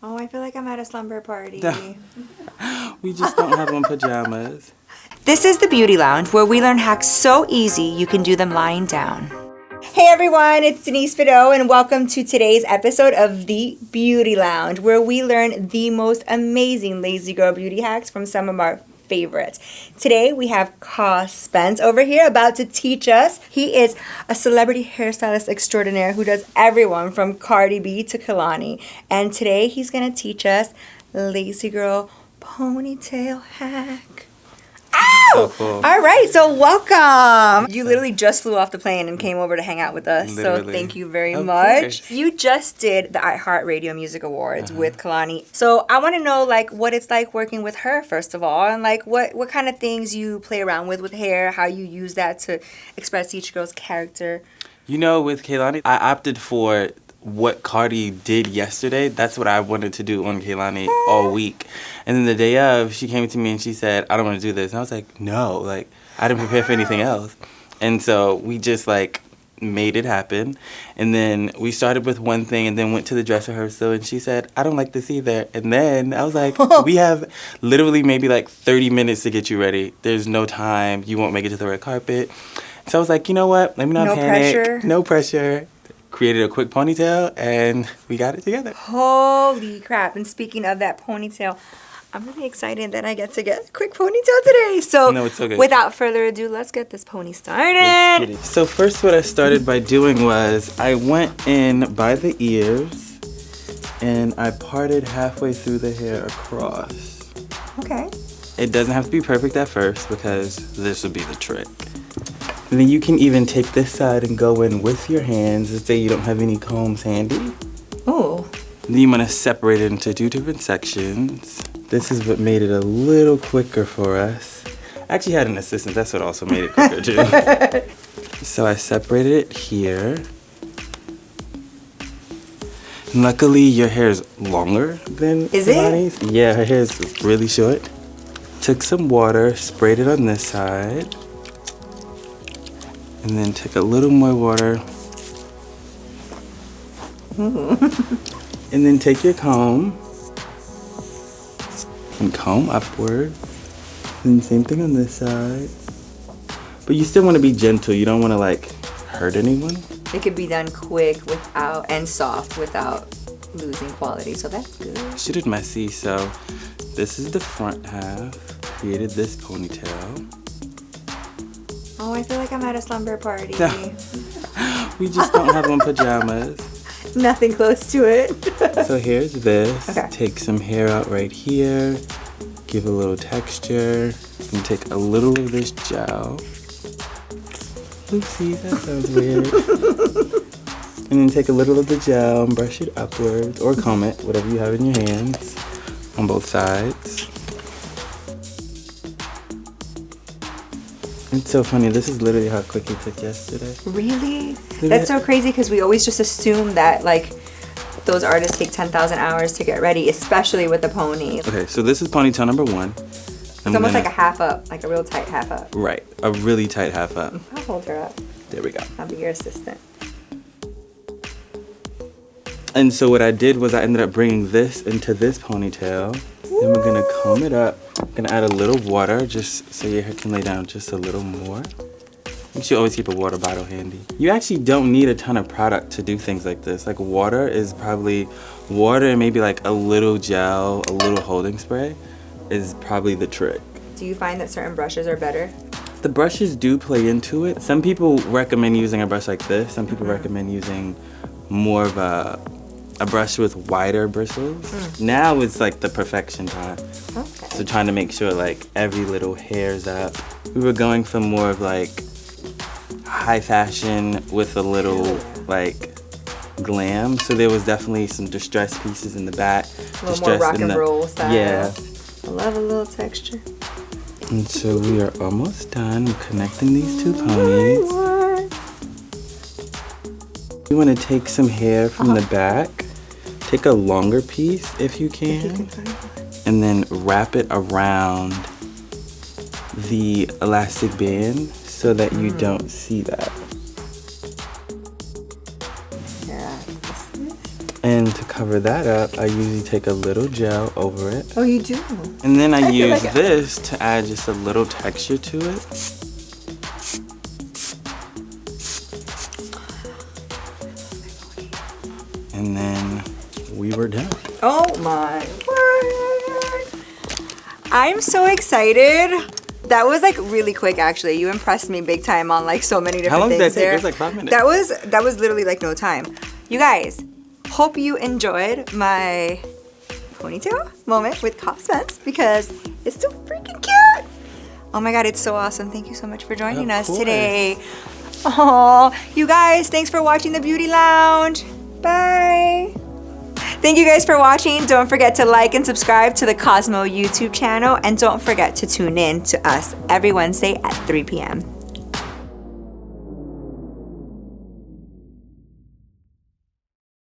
Oh, I feel like I'm at a slumber party. We just don't have on pajamas. This is the Beauty Lounge, where we learn hacks so easy you can do them lying down. Hey everyone, it's Denise Fido, and welcome to today's episode of the Beauty Lounge, where we learn the most amazing lazy girl beauty hacks from some of our favorites. Today we have Kahh Spence over here about to teach us. He is a celebrity hairstylist extraordinaire who does everyone from Cardi B to Kehlani. And today he's going to teach us lazy girl ponytail hack. Ow! So cool. All right, so welcome. You literally just flew off the plane and came over to hang out with us. Literally. So thank you very Of much. course. You just did the iHeartRadio Music Awards with Kehlani. So I want to know what it's like working with her first of all, and what kind of things you play around with hair, how you use that to express each girl's character. You know, with Kehlani, I opted for what Cardi did yesterday. That's what I wanted to do on Kehlani all week. And then the day of, she came to me and she said, I don't want to do this. And I was like, no, I didn't prepare for anything else. And so we just made it happen. And then we started with one thing and then went to the dress rehearsal and she said, I don't like this either. And then I was like, we have literally maybe 30 minutes to get you ready. There's no time. You won't make it to the red carpet. So I was like, you know what? Let me not panic. Pressure. No pressure. Created a quick ponytail and we got it together. Holy crap. And speaking of that ponytail, I'm really excited that I get to get a quick ponytail today. So No, it's so good. Without further ado, let's get this pony started. So first what I started by doing was I went in by the ears and I parted halfway through the hair across. Okay. It doesn't have to be perfect at first because this would be the trick. And then you can even take this side and go in with your hands. Let's say you don't have any combs handy. Oh. Then you want to separate it into two different sections. This is what made it a little quicker for us. I actually had an assistant. That's what also made it quicker too. So I separated it here. And luckily your hair is longer than Kehlani's. Yeah, her hair is really short. Took some water, sprayed it on this side. And then take a little more water. And then take your comb and comb upward. And same thing on this side. But you still want to be gentle. You don't want to hurt anyone. It could be done quick and soft without losing quality, so that's good. Shoot it messy. So this is the front half. Created this ponytail. Oh, I feel like I'm at a slumber party. We just don't have on pajamas. Nothing close to it. So here's this. Okay. Take some hair out right here. Give a little texture. And take a little of this gel. Oopsies, that sounds weird. And then take a little of the gel and brush it upwards. Or comb it, whatever you have in your hands. On both sides. It's so funny. This is literally how quick he took yesterday. Really? That's so crazy because we always just assume that those artists take 10,000 hours to get ready, especially with the pony. Okay, so this is ponytail number one. It's almost like a half up, like a real tight half up. Right, a really tight half up. I'll hold her up. There we go. I'll be your assistant. And so what I did was I ended up bringing this into this ponytail. Then we're gonna comb it up. I'm gonna add a little water just so your hair can lay down just a little more. You should always keep a water bottle handy. You actually don't need a ton of product to do things like this. Water is probably, water and maybe a little gel, a little holding spray is probably the trick. Do you find that certain brushes are better? The brushes do play into it. Some people recommend using a brush like this. Some people recommend using more of a brush with wider bristles. Now it's the perfection time. Okay. So trying to make sure every little hair's up. We were going for more of high fashion with a little glam. So there was definitely some distressed pieces in the back. A little more rock and roll style. Yeah. I love a little texture. And so we are almost done. We're connecting these two ponies. You want to take some hair from the back. Take a longer piece if you can. And then wrap it around the elastic band so that you don't see that. Yeah. And to cover that up, I usually take a little gel over it. Oh, you do? And then I use this to add just a little texture to it. And then we were done. Oh my word. I'm so excited. That was like really quick actually. You impressed me big time on like so many different things. How long did that take? It was like 5 minutes. That was literally like no time. You guys, hope you enjoyed my ponytail moment with Kahh Spence because it's so freaking cute. Oh my god, it's so awesome. Thank you so much for joining us today. Oh, you guys, thanks for watching the Beauty Lounge. Bye. Thank you guys for watching. Don't forget to like and subscribe to the Cosmo YouTube channel. And don't forget to tune in to us every Wednesday at 3 p.m.